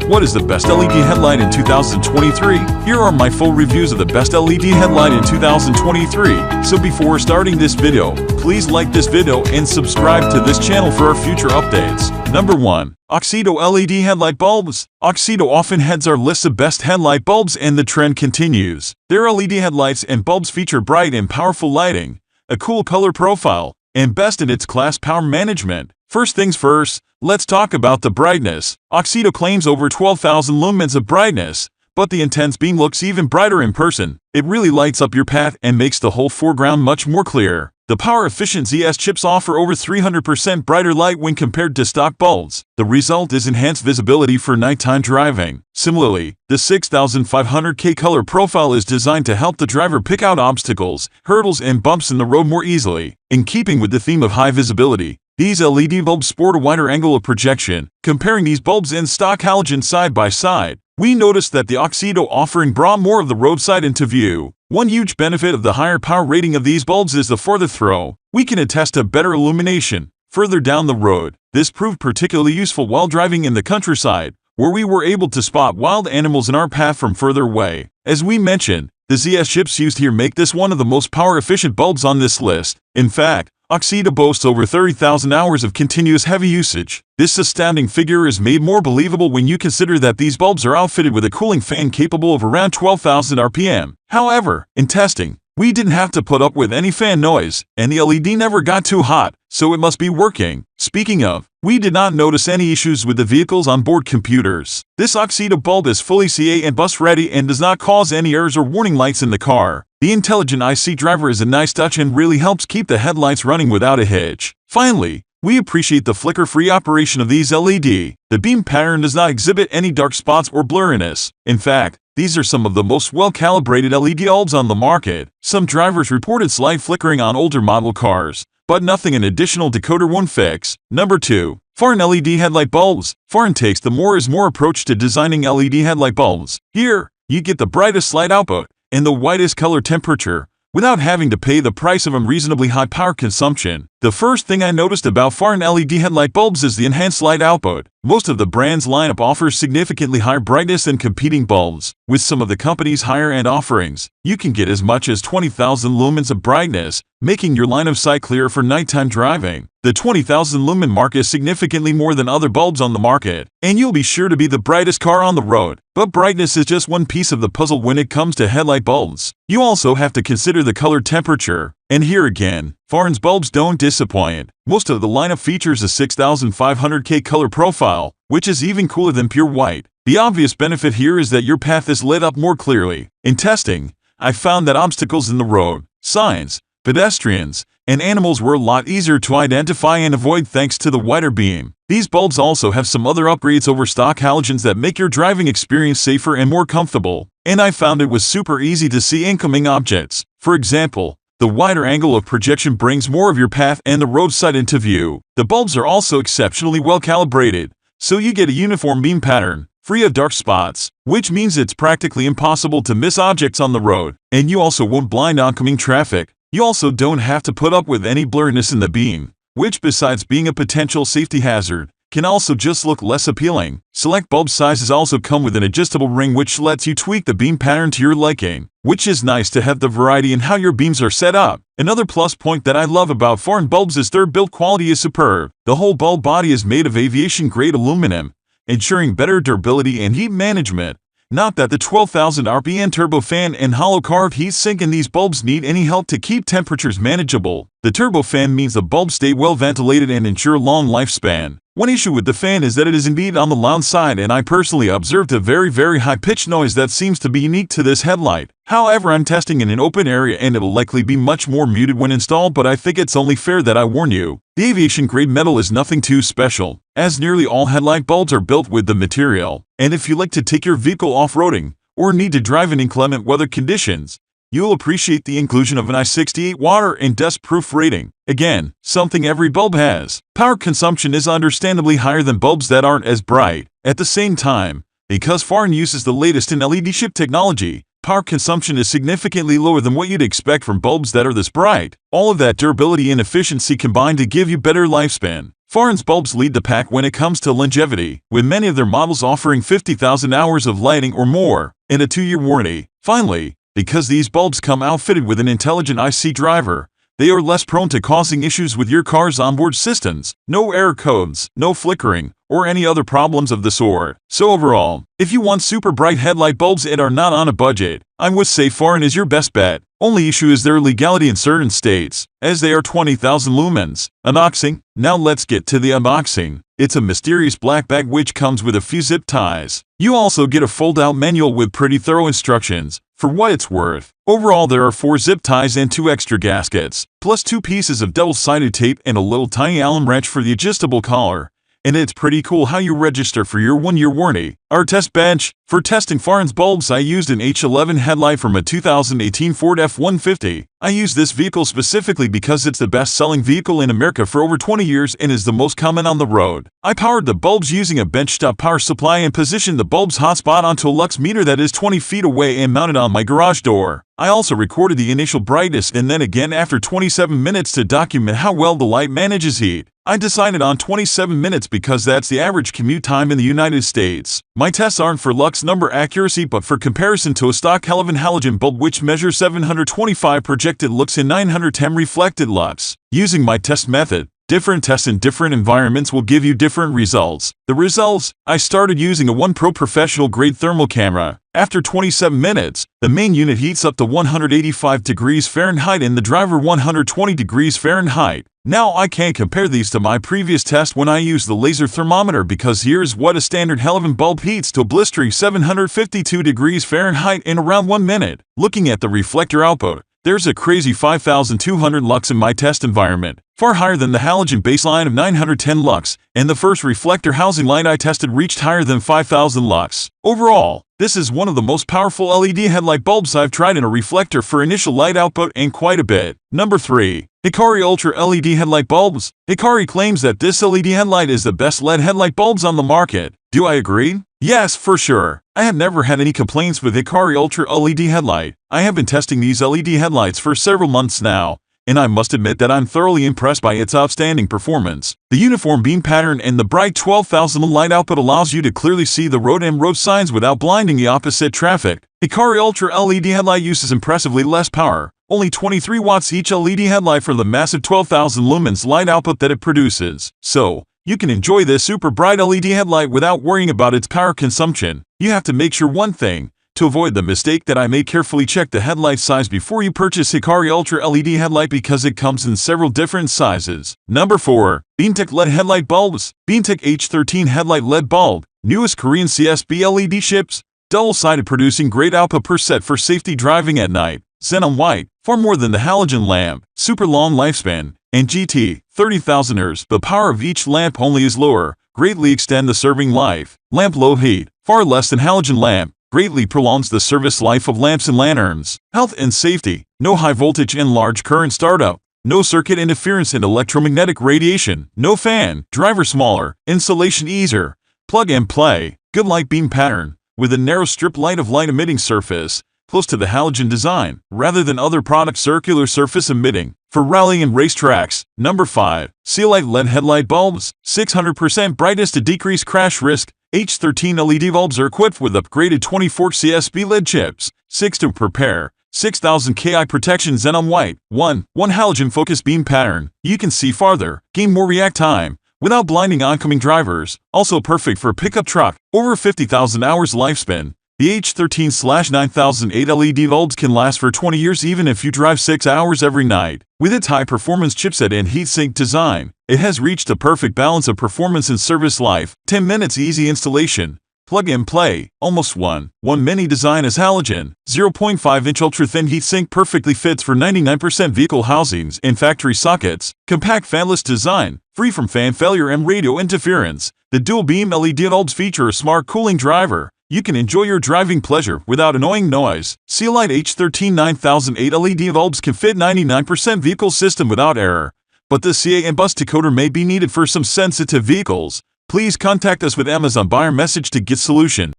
what is the best LED headlight in 2023? Here are my full reviews of the best LED headlight in 2023. So before starting this video, please like this video and subscribe to this channel for our future updates. Number 1. AUXITO LED Headlight Bulbs. AUXITO often heads our list of best headlight bulbs, and the trend continues. Their LED headlights and bulbs feature bright and powerful lighting, a cool color profile, and best-in-its-class power management. First things first, let's talk about the brightness. AUXITO claims over 12,000 lumens of brightness, but the intense beam looks even brighter in person. It really lights up your path and makes the whole foreground much more clear. The power-efficient ZS chips offer over 300% brighter light when compared to stock bulbs. The result is enhanced visibility for nighttime driving. Similarly, the 6500K color profile is designed to help the driver pick out obstacles, hurdles, and bumps in the road more easily. In keeping with the theme of high visibility, these LED bulbs sport a wider angle of projection. Comparing these bulbs and stock halogen side by side, we noticed that the AUXITO offering brought more of the roadside into view. One huge benefit of the higher power rating of these bulbs is the farther throw. We can attest to better illumination further down the road. This proved particularly useful while driving in the countryside, where we were able to spot wild animals in our path from further away. As we mentioned, the ZS chips used here make this one of the most power-efficient bulbs on this list. In fact, AUXITO boasts over 30,000 hours of continuous heavy usage. This astounding figure is made more believable when you consider that these bulbs are outfitted with a cooling fan capable of around 12,000 RPM. However, in testing, we didn't have to put up with any fan noise, and the LED never got too hot, so it must be working. Speaking of, we did not notice any issues with the vehicle's onboard computers. This AUXITO bulb is fully CA and bus ready and does not cause any errors or warning lights in the car. The intelligent IC driver is a nice touch and really helps keep the headlights running without a hitch. Finally, we appreciate the flicker-free operation of these LED. The beam pattern does not exhibit any dark spots or blurriness. In fact, these are some of the most well-calibrated LED bulbs on the market. Some drivers reported slight flickering on older model cars, but nothing an additional decoder won't fix. Number 2. FAHREN LED Headlight Bulbs. FAHREN takes the more is more approach to designing LED headlight bulbs. Here, you get the brightest light output and the widest color temperature, without having to pay the price of unreasonably high power consumption. The first thing I noticed about FAHREN LED headlight bulbs is the enhanced light output. Most of the brand's lineup offers significantly higher brightness than competing bulbs. With some of the company's higher-end offerings, you can get as much as 20,000 lumens of brightness, making your line of sight clear for nighttime driving. The 20,000 lumen mark is significantly more than other bulbs on the market, and you'll be sure to be the brightest car on the road. But brightness is just one piece of the puzzle when it comes to headlight bulbs. You also have to consider the color temperature. And here again, FAHREN's bulbs don't disappoint. Most of the lineup features a 6500K color profile, which is even cooler than pure white. The obvious benefit here is that your path is lit up more clearly. In testing, I found that obstacles in the road, signs, pedestrians, and animals were a lot easier to identify and avoid thanks to the wider beam. These bulbs also have some other upgrades over stock halogens that make your driving experience safer and more comfortable. And I found it was super easy to see incoming objects. For example, the wider angle of projection brings more of your path and the roadside into view. The bulbs are also exceptionally well calibrated, so you get a uniform beam pattern, free of dark spots, which means it's practically impossible to miss objects on the road. And you also won't blind oncoming traffic. You also don't have to put up with any blurriness in the beam, which besides being a potential safety hazard, can also just look less appealing. Select bulb sizes also come with an adjustable ring which lets you tweak the beam pattern to your liking, which is nice to have the variety in how your beams are set up. Another plus point that I love about FAHREN bulbs is their build quality is superb. The whole bulb body is made of aviation-grade aluminum, ensuring better durability and heat management. Not that the 12,000 RPM turbofan and hollow carved heat sink in these bulbs need any help to keep temperatures manageable. The turbofan means the bulbs stay well ventilated and ensure long lifespan. One issue with the fan is that it is indeed on the loud side, and I personally observed a very high-pitched noise that seems to be unique to this headlight. However, I'm testing in an open area and it'll likely be much more muted when installed, but I think it's only fair that I warn you. The aviation-grade metal is nothing too special, as nearly all headlight bulbs are built with the material. And if you like to take your vehicle off-roading, or need to drive in inclement weather conditions, you'll appreciate the inclusion of an I68 water and dust-proof rating. Again, something every bulb has. Power consumption is understandably higher than bulbs that aren't as bright. At the same time, because FAHREN uses the latest in LED chip technology, power consumption is significantly lower than what you'd expect from bulbs that are this bright. All of that durability and efficiency combine to give you better lifespan. FAHREN's bulbs lead the pack when it comes to longevity, with many of their models offering 50,000 hours of lighting or more, and a 2-year warranty. Finally, because these bulbs come outfitted with an intelligent IC driver, they are less prone to causing issues with your car's onboard systems, no error codes, no flickering, or any other problems of the sort. So overall, if you want super bright headlight bulbs and are not on a budget, I would say FAHREN is your best bet. Only issue is their legality in certain states, as they are 20,000 lumens. Unboxing. Now let's get to the unboxing. It's a mysterious black bag which comes with a few zip ties. You also get a fold-out manual with pretty thorough instructions. For what it's worth, overall there are 4 zip ties and 2 extra gaskets, plus 2 pieces of double-sided tape and a little tiny Allen wrench for the adjustable collar. And it's pretty cool how you register for your 1-year warranty. Our test bench. For testing FAHREN's bulbs, I used an LED headlight from a 2018 Ford F-150. I use this vehicle specifically because it's the best-selling vehicle in America for over 20 years and is the most common on the road. I powered the bulbs using a benchtop power supply and positioned the bulb's hotspot onto a lux meter that is 20 feet away and mounted on my garage door. I also recorded the initial brightness and then again after 27 minutes to document how well the light manages heat. I decided on 27 minutes because that's the average commute time in the United States. My tests aren't for lux number accuracy but for comparison to a stock halogen bulb which measures 725 projected lux and 910 reflected lux. Using my test method, different tests in different environments will give you different results. The results: I started using a 1 Pro professional grade thermal camera. After 27 minutes, the main unit heats up to 185 degrees Fahrenheit and the driver 120 degrees Fahrenheit. Now I can't compare these to my previous test when I used the laser thermometer because here's what a standard halogen bulb heats to a blistering 752 degrees Fahrenheit in around 1 minute. Looking at the reflector output, there's a crazy 5,200 lux in my test environment, far higher than the halogen baseline of 910 lux, and the first reflector housing light I tested reached higher than 5,000 lux. Overall, this is one of the most powerful LED headlight bulbs I've tried in a reflector for initial light output and quite a bit. Number 3. Hikari Ultra LED Headlight Bulbs. Hikari claims that this LED headlight is the best LED headlight bulbs on the market. Do I agree? Yes, for sure. I have never had any complaints with Hikari Ultra LED Headlight. I have been testing these LED headlights for several months now, and I must admit that I'm thoroughly impressed by its outstanding performance. The uniform beam pattern and the bright 12,000 light output allows you to clearly see the road and road signs without blinding the opposite traffic. Hikari Ultra LED Headlight uses impressively less power, only 23 watts each LED headlight for the massive 12,000 lumens light output that it produces. So, you can enjoy this super bright LED headlight without worrying about its power consumption. You have to make sure one thing. To avoid the mistake that I made, carefully check the headlight size before you purchase Hikari Ultra LED Headlight because it comes in several different sizes. Number 4. BEAMTECH LED Headlight Bulbs. BEAMTECH H13 Headlight LED Bulb. Newest Korean CSB LED chips. Double-sided, producing great output per set for safety driving at night. Xenon white, far more than the halogen lamp. Super long lifespan. And GT, 30,000 Hz. The power of each lamp only is lower. Greatly extend the serving life. Lamp low heat, far less than halogen lamp. Greatly prolongs the service life of lamps and lanterns. Health and safety. No high voltage and large current startup. No circuit interference and electromagnetic radiation. No fan. Driver smaller. Installation easier. Plug and play. Good light beam pattern. With a narrow strip light of light emitting surface. Close to the halogen design, rather than other products circular surface emitting. For rally and racetracks. Number 5. SEALIGHT LED Headlight Bulbs. 600% brightness to decrease crash risk. H13 LED bulbs are equipped with upgraded 24 CSB LED chips, 6 to per pair, 6000 Ki protection xenon white, 1 halogen focus beam pattern. You can see farther, gain more react time, without blinding oncoming drivers. Also perfect for a pickup truck, over 50,000 hours lifespan. The H13/9008 LED bulbs can last for 20 years even if you drive 6 hours every night. With its high-performance chipset and heatsink design, it has reached a perfect balance of performance and service life. 10 minutes easy installation. Plug and play. Almost 1 mini design as halogen. 0.5-inch ultra-thin heatsink perfectly fits for 99% vehicle housings and factory sockets. Compact fanless design, free from fan failure and radio interference. The dual-beam LED bulbs feature a smart cooling driver. You can enjoy your driving pleasure without annoying noise. SEALIGHT H13-9008 LED bulbs can fit 99% vehicle system without error, but the CanBus decoder may be needed for some sensitive vehicles. Please contact us with Amazon buyer message to get solution.